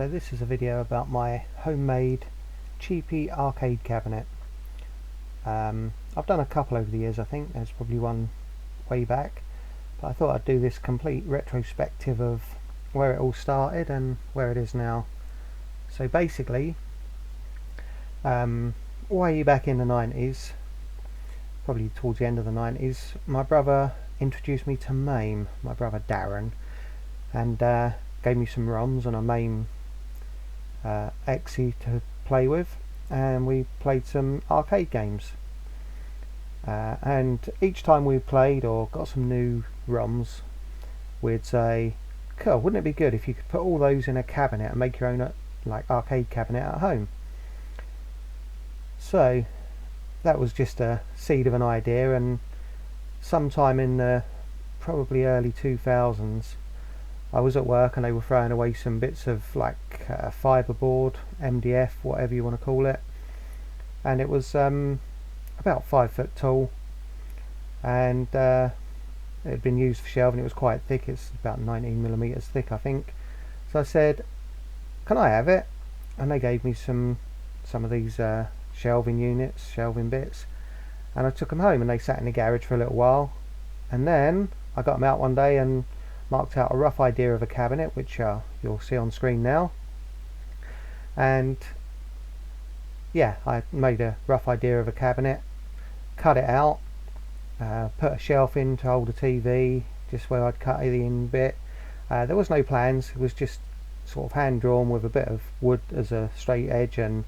So this is a video about my homemade cheapy arcade cabinet. I've done a couple over the years. I think there's probably one way back, but I thought I'd do this complete retrospective of where it all started and where it is now. So basically, way back in the 90s, probably towards the end of the 90s, my brother introduced me to MAME, my brother Darren, and gave me some ROMs and a MAME XE to play with, and we played some arcade games. And each time we played or got some new ROMs, we'd say, cool, wouldn't it be good if you could put all those in a cabinet and make your own like arcade cabinet at home? So that was just a seed of an idea, and sometime in the probably early 2000s, I was at work and they were throwing away some bits of like fiberboard, MDF, whatever you want to call it, and it was about 5 foot tall, and it had been used for shelving. It was quite thick. It's about 19mm thick, I think. So I said, can I have it? And they gave me some of these shelving units, shelving bits, and I took them home and they sat in the garage for a little while, and then I got them out one day and marked out a rough idea of a cabinet, which you'll see on screen now. And yeah, I made a rough idea of a cabinet, cut it out, put a shelf in to hold a TV just where I'd cut it in bit. There was no plans, it was just sort of hand drawn with a bit of wood as a straight edge, and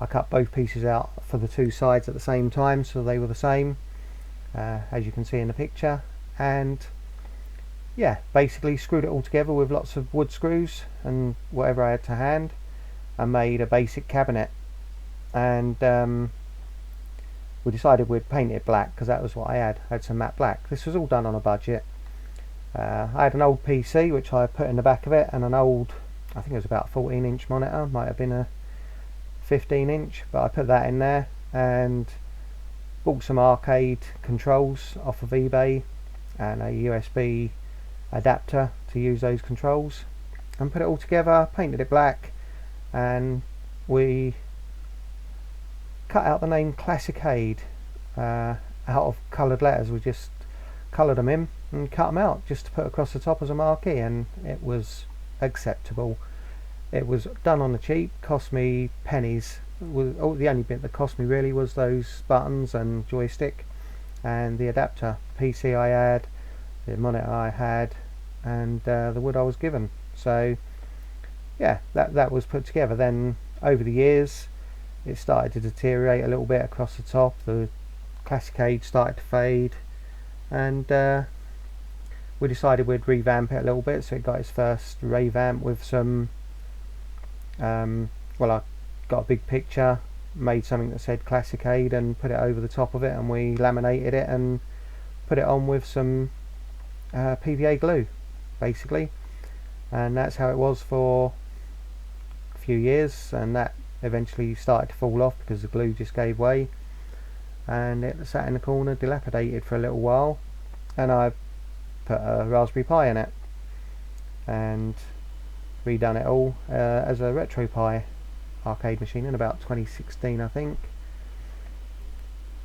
I cut both pieces out for the two sides at the same time so they were the same, as you can see in the picture. And yeah, basically screwed it all together with lots of wood screws and whatever I had to hand, and made a basic cabinet. And we decided we'd paint it black because that was what I had some matte black. This was all done on a budget. I had an old PC which I put in the back of it, and an old, I think it was about 14-inch monitor, might have been a 15-inch, but I put that in there, and bought some arcade controls off of eBay and a USB adapter to use those controls, and put it all together, painted it black, and we cut out the name Classicade out of coloured letters. We just coloured them in and cut them out just to put across the top as a marquee, and it was acceptable. It was done on the cheap, cost me pennies. The only bit that cost me really was those buttons and joystick and the adapter. PC I had, the monitor I had, and the wood I was given. So yeah, that was put together. Then over the years it started to deteriorate a little bit across the top. The Classicade started to fade, and we decided we'd revamp it a little bit. So it got its first revamp with some well, I got a big picture, made something that said Classicade and put it over the top of it, and we laminated it and put it on with some PVA glue basically, and that's how it was for a few years. And that eventually started to fall off because the glue just gave way, and it sat in the corner dilapidated for a little while, and I put a Raspberry Pi in it and redone it all as a Retropie arcade machine in about 2016, I think.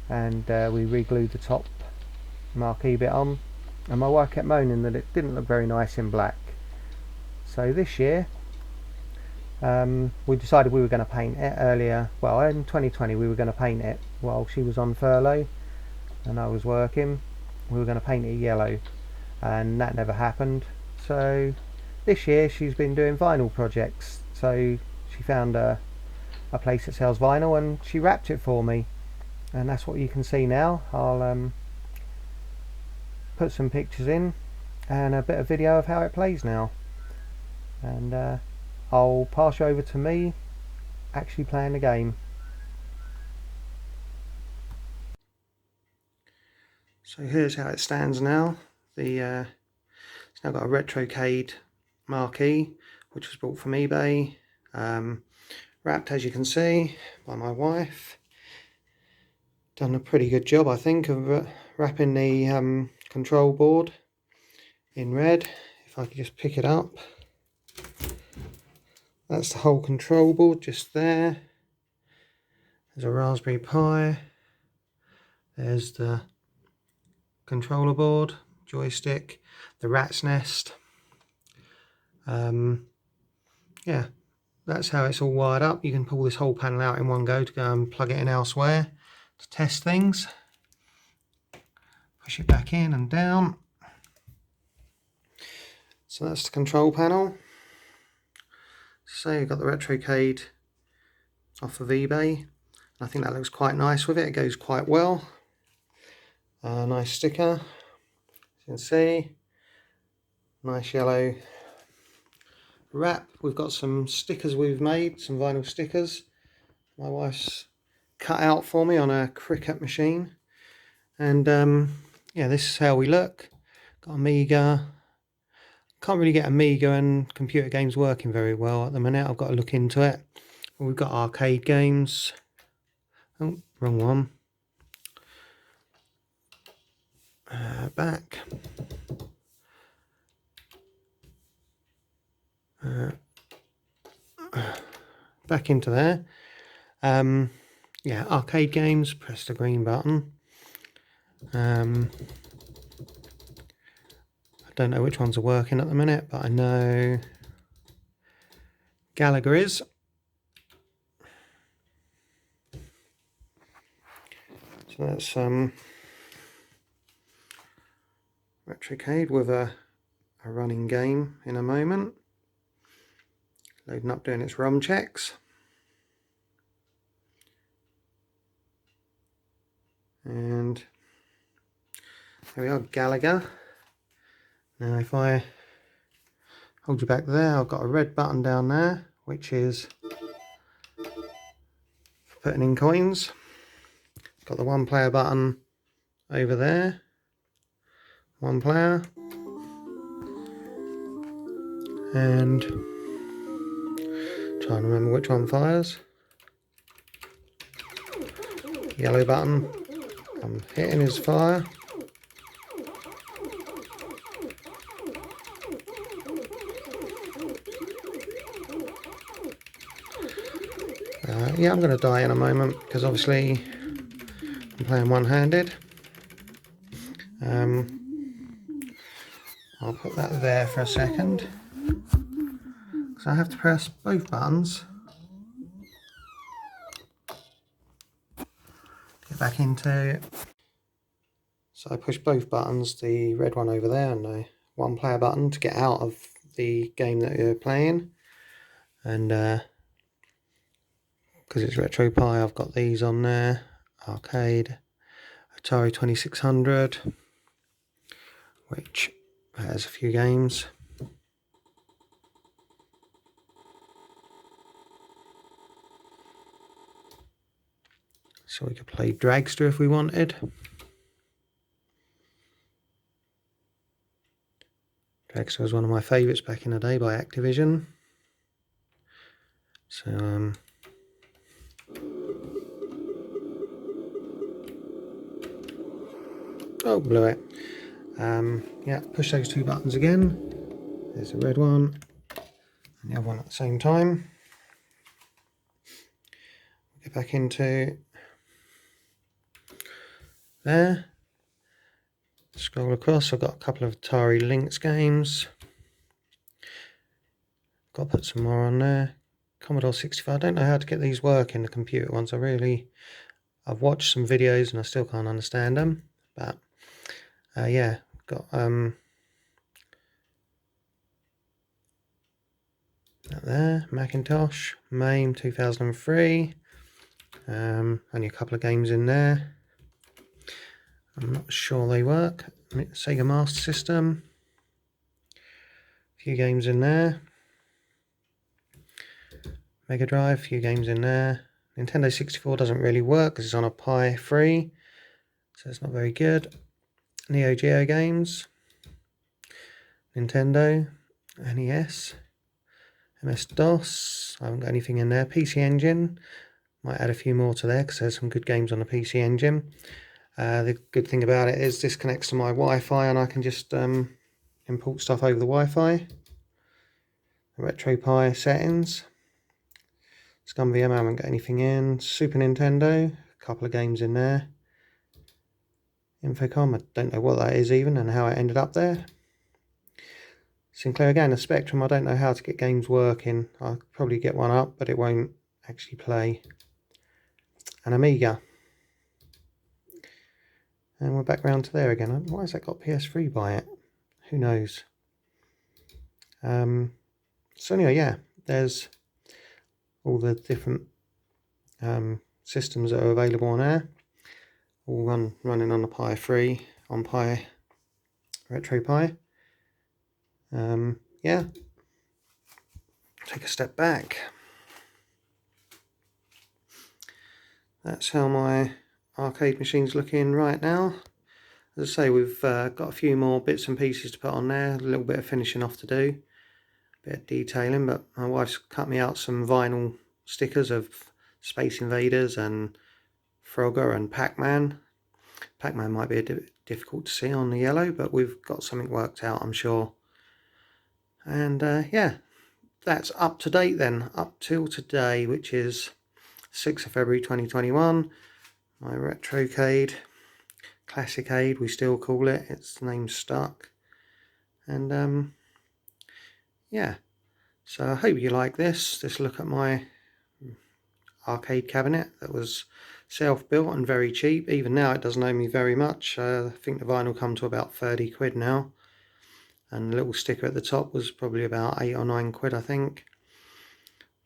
And we re-glued the top marquee bit on, and my wife kept moaning that it didn't look very nice in black. So this year we decided we were going to paint it earlier. Well, in 2020 we were going to paint it while she was on furlough and I was working. We were going to paint it yellow, and that never happened. So this year she's been doing vinyl projects, so she found a place that sells vinyl and she wrapped it for me, and that's what you can see now. I'll put some pictures in and a bit of video of how it plays now, and I'll pass you over to me actually playing the game. So here's how it stands now. It's now got a Retrocade marquee which was bought from eBay, wrapped, as you can see, by my wife. Done a pretty good job, I think, of wrapping the control board in red. If I could just pick it up, That's the whole control board just there. There's a Raspberry Pi. There's the controller board, joystick, the rat's nest. Yeah, that's how it's all wired up. You can pull this whole panel out in one go to go and plug it in elsewhere to test things. Push it back in and down. So that's the control panel. So you've got the Retropie off of eBay. I think that looks quite nice with it. It goes quite well. Nice sticker, as you can see. Nice yellow wrap. We've got some stickers we've made, some vinyl stickers. My wife's cut out for me on a Cricut machine. And yeah, this is how we look. Got Amiga. Can't really get Amiga and computer games working very well at the minute. I've got to look into it. We've got arcade games. Oh, wrong one. Back. Back into there. Yeah, arcade games. Press the green button. I don't know which ones are working at the minute, but I know Gallagher is. So that's Retropie with a running game in a moment. Loading up, doing its ROM checks. And there we are, Gallagher. Now if I hold you back there, I've got a red button down there, which is for putting in coins. Got the one player button over there. One player. And trying to remember which one fires. Yellow button. I'm hitting his fire. Yeah, I'm going to die in a moment because obviously I'm playing one-handed. I'll put that there for a second. So I have to press both buttons. Get back into. So I push both buttons, the red one over there and the one player button to get out of the game that you're playing. And because it's Retropie, I've got these on there. Arcade, Atari 2600, which has a few games. So we could play Dragster if we wanted. Dragster was one of my favourites back in the day by Activision. So oh, blew it. Yeah, push those two buttons again. There's the red one and the other one at the same time. Get back into there. Scroll across. I've got a couple of Atari Lynx games. Got to put some more on there. Commodore 65. I don't know how to get these working, the computer ones. I've watched some videos and I still can't understand them. But yeah, got that there. Macintosh, MAME 2003. Only a couple of games in there. I'm not sure they work. Sega Master System. A few games in there. Mega Drive, a few games in there. Nintendo 64 doesn't really work because it's on a Pi 3, so it's not very good. Neo Geo games. Nintendo, NES, MS-DOS. I haven't got anything in there. PC Engine. Might add a few more to there because there's some good games on the PC Engine. The good thing about it is this connects to my Wi-Fi and I can just import stuff over the Wi-Fi. The Retropie settings. Scum VM, I haven't got anything in. Super Nintendo, a couple of games in there. Infocom, I don't know what that is even and how it ended up there. Sinclair again, a Spectrum, I don't know how to get games working. I'll probably get one up, but it won't actually play. An Amiga. And we're back round to there again. Why has that got PS3 by it? Who knows? So anyway, yeah, there's all the different systems that are available on there. All running on the Pi 3, on Pi Retropie. Yeah, take a step back. That's how my arcade machine's looking right now. As I say, we've got a few more bits and pieces to put on there, a little bit of finishing off to do, a bit of detailing, but my wife's cut me out some vinyl stickers of Space Invaders and Frogger and Pac-Man. Pac-Man might be a bit difficult to see on the yellow, but we've got something worked out, I'm sure. And yeah, that's up to date then, up till today, which is 6th of February 2021. My Retrocade, Classicade we still call it, its name stuck. And yeah, so I hope you like this look at my arcade cabinet that was self-built and very cheap. Even now it doesn't owe me very much. I think the vinyl come to about 30 quid now, and the little sticker at the top was probably about 8 or 9 quid I think.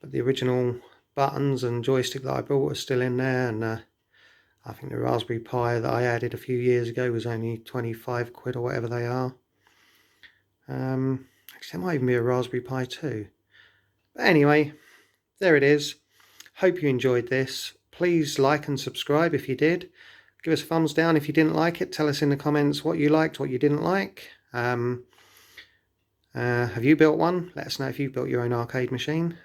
But the original buttons and joystick that I bought are still in there, and I think the Raspberry Pi that I added a few years ago was only 25 quid or whatever they are. Actually, there might even be a Raspberry Pi 2. But anyway, there it is. Hope you enjoyed this. Please like and subscribe if you did. Give us a thumbs down if you didn't like it. Tell us in the comments what you liked, what you didn't like. Have you built one? Let us know if you've built your own arcade machine.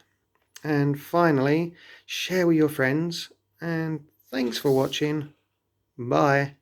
And finally, share with your friends. And thanks for watching. Bye.